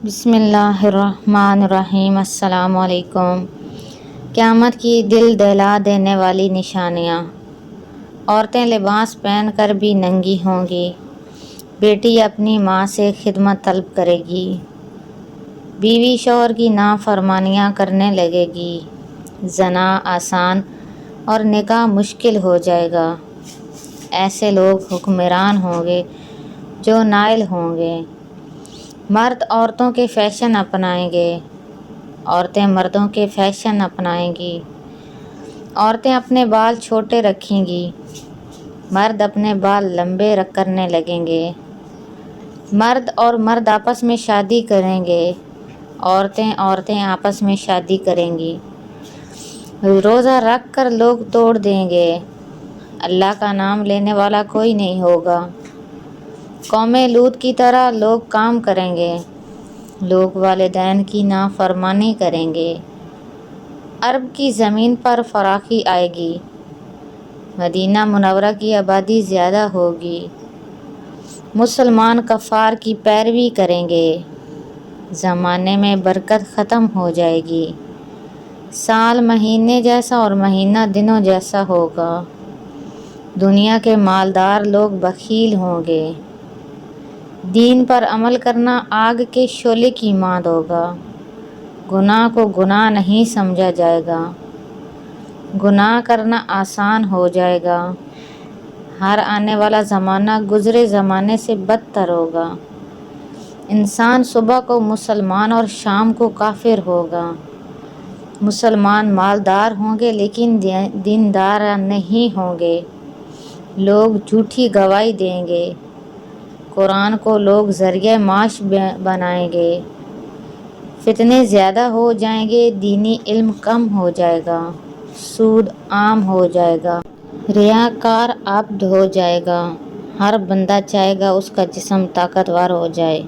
بسم اللہ الرحمن الرحیم۔ السلام علیکم۔ قیامت کی دل دہلا دینے والی نشانیاں۔ عورتیں لباس پہن کر بھی ننگی ہوں گی۔ بیٹی اپنی ماں سے خدمت طلب کرے گی۔ بیوی شوہر کی نافرمانیاں کرنے لگے گی۔ زنا آسان اور نکاح مشکل ہو جائے گا۔ ایسے لوگ حکمران ہوں گے جو نائل ہوں گے۔ مرد عورتوں کے فیشن اپنائیں گے۔ عورتیں مردوں کے فیشن اپنائیں گی۔ عورتیں اپنے بال چھوٹے رکھیں گی۔ مرد اپنے بال لمبے کرنے لگیں گے۔ مرد اور مرد آپس میں شادی کریں گے۔ عورتیں آپس میں شادی کریں گی۔ روزہ رکھ کر لوگ توڑ دیں گے۔ اللہ کا نام لینے والا کوئی نہیں ہوگا۔ قوم لوط کی طرح لوگ کام کریں گے۔ لوگ والدین کی نافرمانی کریں گے۔ عرب کی زمین پر فراخی آئے گی۔ مدینہ منورہ کی آبادی زیادہ ہوگی۔ مسلمان کفار کی پیروی کریں گے۔ زمانے میں برکت ختم ہو جائے گی۔ سال مہینے جیسا اور مہینہ دنوں جیسا ہوگا۔ دنیا کے مالدار لوگ بخیل ہوں گے۔ دین پر عمل کرنا آگ کے شعلے کی مانند ہوگا۔ گناہ کو گناہ نہیں سمجھا جائے گا۔ گناہ کرنا آسان ہو جائے گا۔ ہر آنے والا زمانہ گزرے زمانے سے بدتر ہوگا۔ انسان صبح کو مسلمان اور شام کو کافر ہوگا۔ مسلمان مالدار ہوں گے لیکن دیندار نہیں ہوں گے۔ لوگ جھوٹی گواہی دیں گے۔ قرآن کو لوگ ذریعہ معاش بنائیں گے۔ فتنے زیادہ ہو جائیں گے۔ دینی علم کم ہو جائے گا۔ سود عام ہو جائے گا۔ ریاکار عبد ہو جائے گا۔ ہر بندہ چاہے گا اس کا جسم طاقتور ہو جائے۔